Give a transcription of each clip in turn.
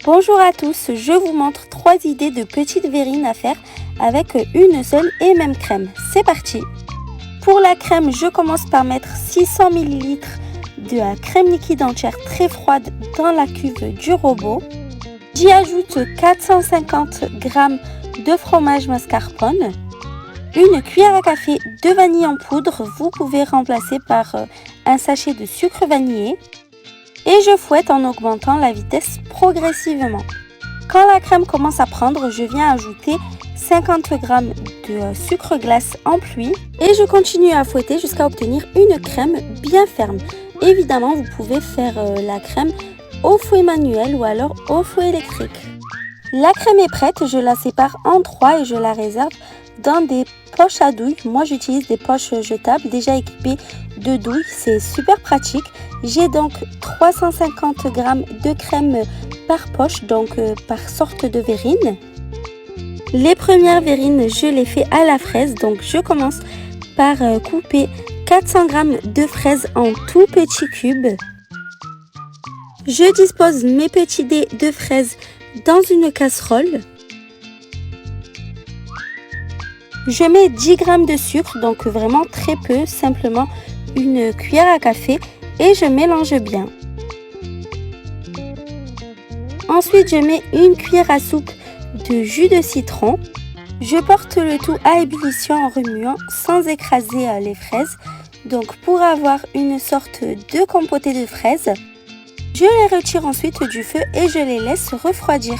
Bonjour à tous, je vous montre 3 idées de petites verrines à faire avec une seule et même crème. C'est parti! Pour la crème, je commence par mettre 600 ml de crème liquide entière très froide dans la cuve du robot. J'y ajoute 450 g de fromage mascarpone, une cuillère à café de vanille en poudre, vous pouvez remplacer par un sachet de sucre vanillé. Et je fouette en augmentant la vitesse progressivement. Quand la crème commence à prendre, je viens ajouter 50 g de sucre glace en pluie et je continue à fouetter jusqu'à obtenir une crème bien ferme. Évidemment, vous pouvez faire la crème au fouet manuel ou alors au fouet électrique. La crème est prête, je la sépare en 3 et je la réserve dans des poches à douille. Moi, j'utilise des poches jetables déjà équipées de douille, c'est super pratique. J'ai donc 350 g de crème par poche, donc par sorte de verrine. Les premières verrines, je les fais à la fraise, donc je commence par couper 400 g de fraises en tout petits cubes. Je dispose mes petits dés de fraises dans une casserole. Je mets 10 g de sucre, donc vraiment très peu, simplement une cuillère à café et je mélange bien. Ensuite, je mets une cuillère à soupe de jus de citron. Je porte le tout à ébullition en remuant sans écraser les fraises. Donc pour avoir une sorte de compotée de fraises, je les retire ensuite du feu et je les laisse refroidir.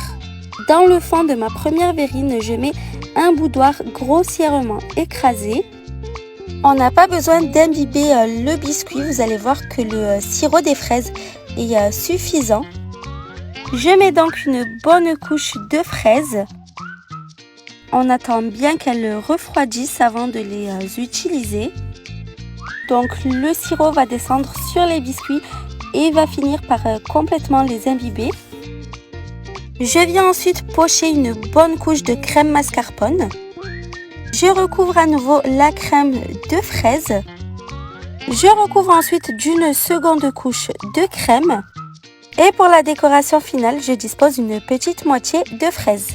Dans le fond de ma première verrine, je mets un boudoir grossièrement écrasé. On n'a pas besoin d'imbiber le biscuit, vous allez voir que le sirop des fraises est suffisant. Je mets donc une bonne couche de fraises. On attend bien qu'elles refroidissent avant de les utiliser. Donc le sirop va descendre sur les biscuits et va finir par complètement les imbiber. Je viens ensuite pocher une bonne couche de crème mascarpone. Je recouvre à nouveau la crème de fraise. Je recouvre ensuite d'une seconde couche de crème. Et pour la décoration finale, je dispose d'une petite moitié de fraise.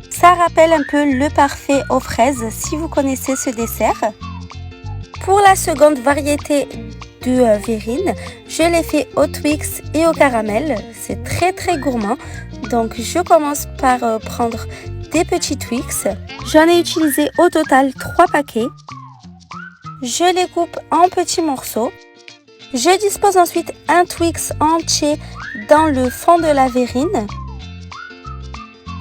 Ça rappelle un peu le parfait aux fraises si vous connaissez ce dessert. Pour la seconde variété de verrine, je l'ai fait au Twix et au caramel. C'est très gourmand. Donc je commence par prendre des petits Twix. J'en ai utilisé au total 3 paquets. Je les coupe en petits morceaux. Je dispose ensuite un Twix entier dans le fond de la verrine.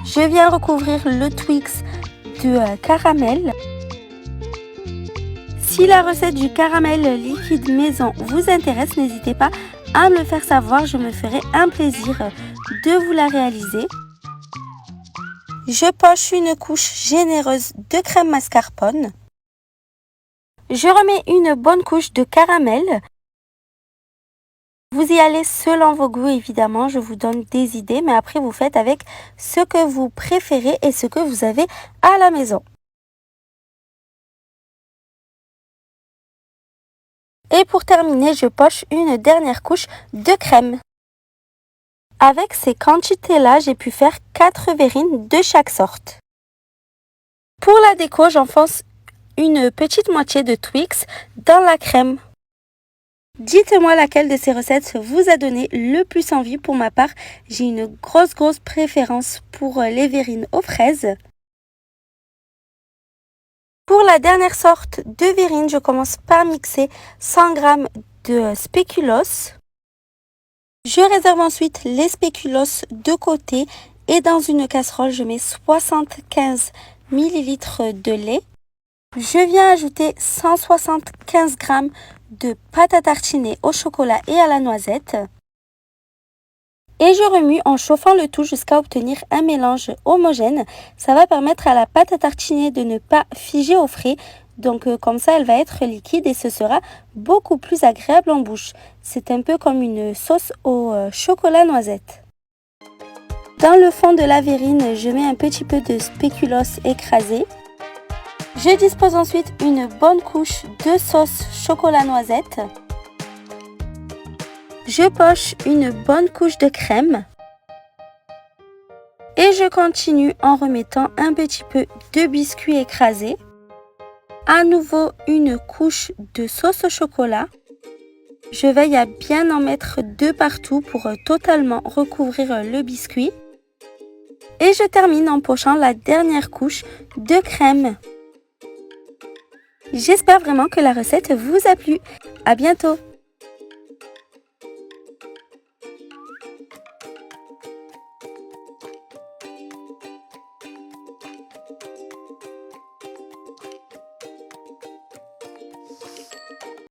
Je viens recouvrir le Twix de caramel. Si la recette du caramel liquide maison vous intéresse, n'hésitez pas à me le faire savoir, je me ferai un plaisir de vous la réaliser. Je poche une couche généreuse de crème mascarpone. Je remets une bonne couche de caramel. Vous y allez selon vos goûts évidemment, je vous donne des idées, mais après vous faites avec ce que vous préférez et ce que vous avez à la maison. Et pour terminer, je poche une dernière couche de crème. Avec ces quantités-là, j'ai pu faire 4 verrines de chaque sorte. Pour la déco, j'enfonce une petite moitié de Twix dans la crème. Dites-moi laquelle de ces recettes vous a donné le plus envie. Pour ma part, j'ai une grosse préférence pour les verrines aux fraises. Pour la dernière sorte de verrine, je commence par mixer 100 g de spéculoos. Je réserve ensuite les spéculoos de côté et dans une casserole, je mets 75 ml de lait. Je viens ajouter 175 g de pâte à tartiner au chocolat et à la noisette. Et je remue en chauffant le tout jusqu'à obtenir un mélange homogène. Ça va permettre à la pâte à tartiner de ne pas figer au frais. Donc comme ça, elle va être liquide et ce sera beaucoup plus agréable en bouche. C'est un peu comme une sauce au chocolat noisette. Dans le fond de la verrine, je mets un petit peu de spéculoos écrasé. Je dispose ensuite une bonne couche de sauce chocolat noisette. Je poche une bonne couche de crème. Et je continue en remettant un petit peu de biscuit écrasé. À nouveau une couche de sauce au chocolat. Je veille à bien en mettre de partout pour totalement recouvrir le biscuit. Et je termine en pochant la dernière couche de crème. J'espère vraiment que la recette vous a plu. À bientôt!